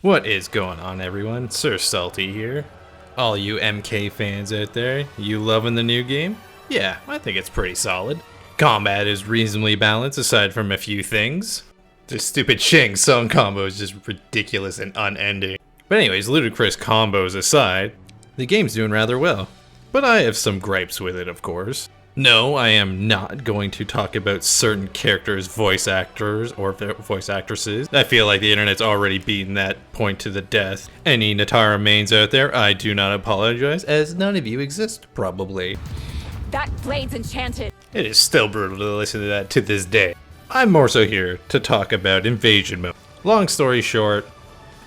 What is going on, everyone? Sir Salty here. All you MK fans out there, you loving the new game? Yeah, I think it's pretty solid. Combat is reasonably balanced aside from a few things. The stupid Shang Tsung combo is just ridiculous and unending. But anyways, ludicrous combos aside, the game's doing rather well. But I have some gripes with it, of course. No, I am not going to talk about certain characters' voice actors or voice actresses. I feel like the internet's already beaten that point to the death. Any Natara mains out there, I do not apologize, as none of you exist, probably. That blade's enchanted. It is still brutal to listen to that to this day. I'm more so here to talk about invasion mode. Long story short,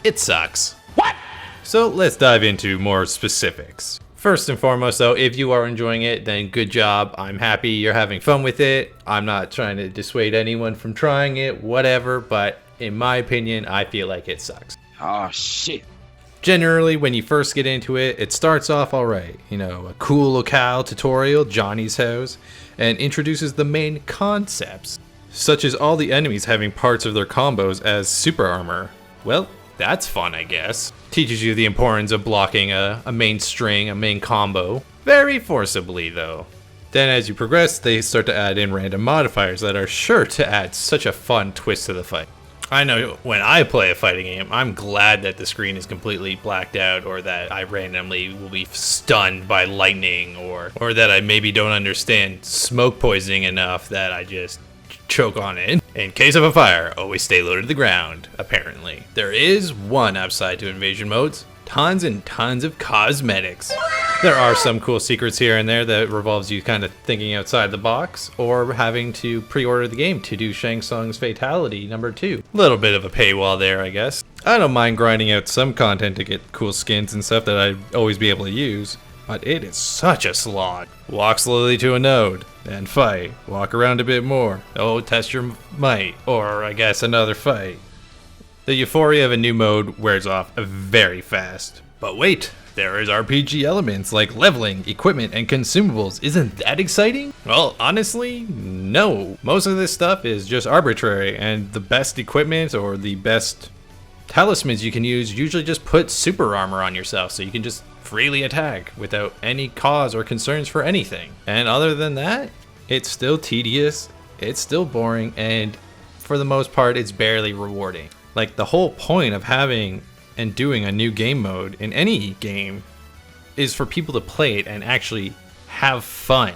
it sucks. What? So let's dive into more specifics. First and foremost though, if you are enjoying it, then good job. I'm happy you're having fun with it. I'm not trying to dissuade anyone from trying it, whatever, but in my opinion, I feel like it sucks. Oh shit. Generally, when you first get into it, it starts off alright. You know, a cool locale tutorial, Johnny's house, and introduces the main concepts, such as all the enemies having parts of their combos as super armor. Well, that's fun, I guess. Teaches you the importance of blocking a main string, a main combo. Very forcibly, though. Then as you progress, they start to add in random modifiers that are sure to add such a fun twist to the fight. I know when I play a fighting game, I'm glad that the screen is completely blacked out, or that I randomly will be stunned by lightning, or that I maybe don't understand smoke poisoning enough that I just choke on it. In case of a fire, always stay low to the ground, apparently. There is one upside to invasion modes. Tons and tons of cosmetics. There are some cool secrets here and there that revolves you kind of thinking outside the box, or having to pre-order the game to do Shang Tsung's Fatality number 2. Little bit of a paywall there, I guess. I don't mind grinding out some content to get cool skins and stuff that I'd always be able to use, but it is such a slog. Walk slowly to a node, and fight. Walk around a bit more. Oh, test your might, or I guess another fight. The euphoria of a new mode wears off very fast. But wait, there is RPG elements like leveling, equipment, and consumables. Isn't that exciting? Well, honestly, no. Most of this stuff is just arbitrary, and the best equipment or the best talismans you can use usually just put super armor on yourself so you can just freely attack without any cause or concerns for anything. And other than that, it's still tedious, it's still boring, and for the most part, it's barely rewarding. Like, the whole point of having and doing a new game mode in any game is for people to play it and actually have fun.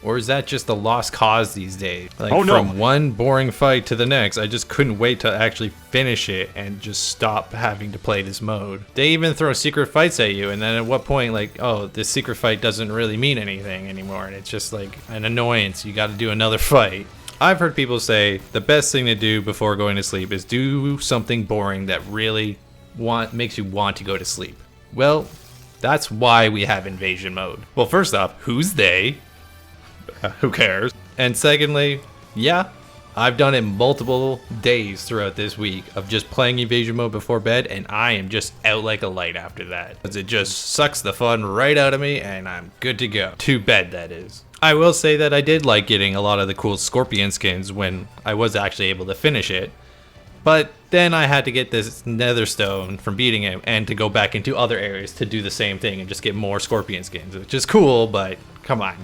Or is that just a lost cause these days? Like, from one boring fight to the next, I just couldn't wait to actually finish it and just stop having to play this mode. They even throw secret fights at you, and then at what point, like, oh, this secret fight doesn't really mean anything anymore, and it's just like an annoyance. You gotta do another fight. I've heard people say the best thing to do before going to sleep is do something boring that really makes you want to go to sleep. Well, that's why we have invasion mode. Well, first off, who's they? Who cares? And secondly, yeah, I've done it multiple days throughout this week of just playing invasion mode before bed, and I am just out like a light after that. Because it just sucks the fun right out of me, and I'm good to go. To bed, that is. I will say that I did like getting a lot of the cool scorpion skins when I was actually able to finish it. But then I had to get this nether stone from beating it and to go back into other areas to do the same thing and just get more scorpion skins, which is cool, but come on.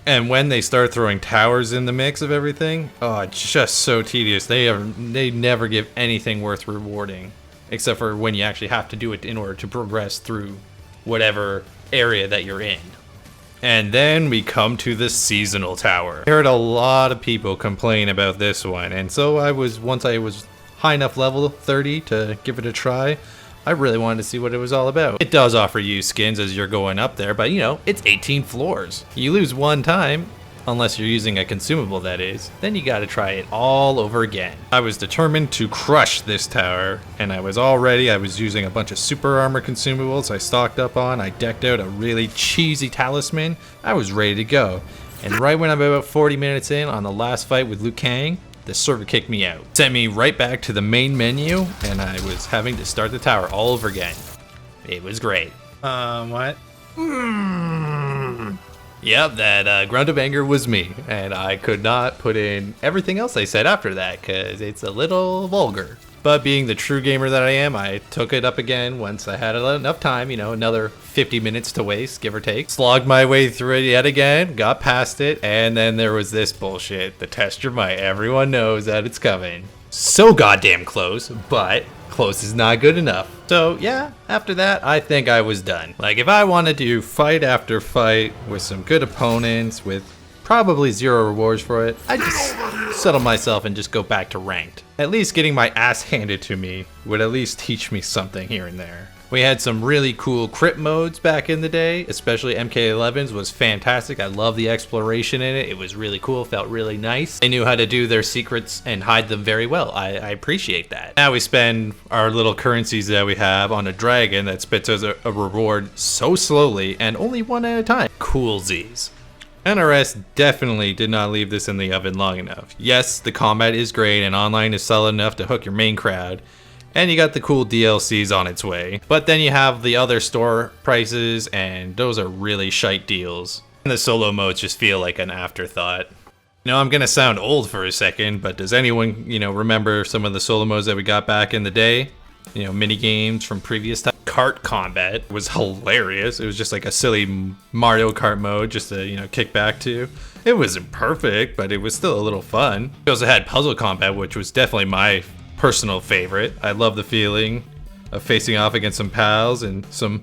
And when they start throwing towers in the mix of everything, oh, it's just so tedious. They never give anything worth rewarding, except for when you actually have to do it in order to progress through whatever area that you're in. And then we come to the seasonal tower. I heard a lot of people complain about this one, and so once I was high enough level 30 to give it a try, I really wanted to see what it was all about. It does offer you skins as you're going up there, but you know, it's 18 floors. You lose one time, unless you're using a consumable that is, then you gotta try it all over again. I was determined to crush this tower, and I was all ready. I was using a bunch of super armor consumables I stocked up on. I decked out a really cheesy talisman. I was ready to go. And right when I'm about 40 minutes in on the last fight with Liu Kang, the server kicked me out. Sent me right back to the main menu, and I was having to start the tower all over again. It was great. What? Yep, that grunt of anger was me, and I could not put in everything else I said after that, because it's a little vulgar. But being the true gamer that I am, I took it up again once I had enough time, you know, another 50 minutes to waste, give or take. Slogged my way through it yet again, got past it, and then there was this bullshit. The test your might. Everyone knows that it's coming. So goddamn close, but close is not good enough. So yeah, after that, I think I was done. Like, if I wanted to do fight after fight with some good opponents with probably 0 rewards for it, I'd just settle myself and just go back to ranked. At least getting my ass handed to me would at least teach me something here and there. We had some really cool crit modes back in the day, especially MK11's was fantastic. I love the exploration in it. It was really cool, felt really nice. They knew how to do their secrets and hide them very well. I appreciate that. Now we spend our little currencies that we have on a dragon that spits us a reward so slowly and only one at a time. Cool Z's. NRS definitely did not leave this in the oven long enough. Yes, the combat is great and online is solid enough to hook your main crowd, and you got the cool DLCs on its way. But then you have the other store prices, and those are really shite deals. And the solo modes just feel like an afterthought. You know, I'm gonna sound old for a second, but does anyone, you know, remember some of the solo modes that we got back in the day? You know, mini games from previous time. Kart combat was hilarious. It was just like a silly Mario Kart mode just to, you know, kick back to. It wasn't perfect, but it was still a little fun. We also had puzzle combat, which was definitely my personal favorite. I love the feeling of facing off against some pals in some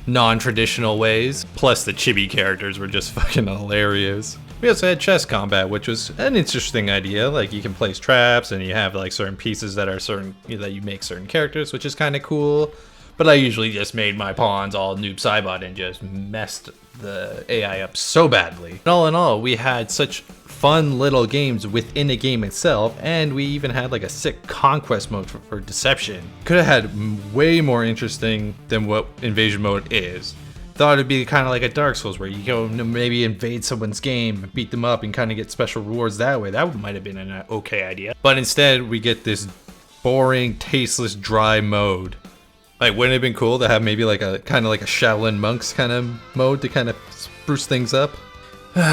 non-traditional ways. Plus the chibi characters were just fucking hilarious. We also had chess combat, which was an interesting idea. Like, you can place traps and you have like certain pieces that are certain, you know, that you make certain characters, which is kind of cool. But I usually just made my pawns all noob cybot and just messed the AI up so badly. And all in all, we had such fun little games within a game itself, and we even had like a sick conquest mode for deception. Could have had way more interesting than what invasion mode is. Thought it'd be kind of like a Dark Souls where you go maybe invade someone's game, beat them up, and kind of get special rewards that way. That might have been an okay idea. But instead, we get this boring, tasteless, dry mode. Like, wouldn't it have been cool to have maybe like a kind of like a Shaolin Monks kind of mode to kind of spruce things up?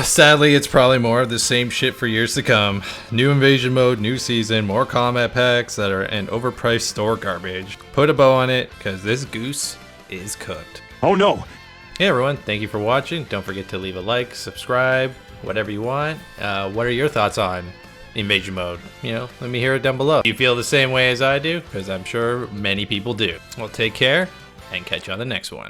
Sadly, it's probably more of the same shit for years to come. New invasion mode, new season, more combat packs that are an overpriced store garbage. Put a bow on it, because this goose is cooked. Oh no! Hey everyone, thank you for watching. Don't forget to leave a like, subscribe, whatever you want. What are your thoughts on invasion mode? You know, let me hear it down below. Do you feel the same way as I do? Because I'm sure many people do. Well, take care and catch you on the next one.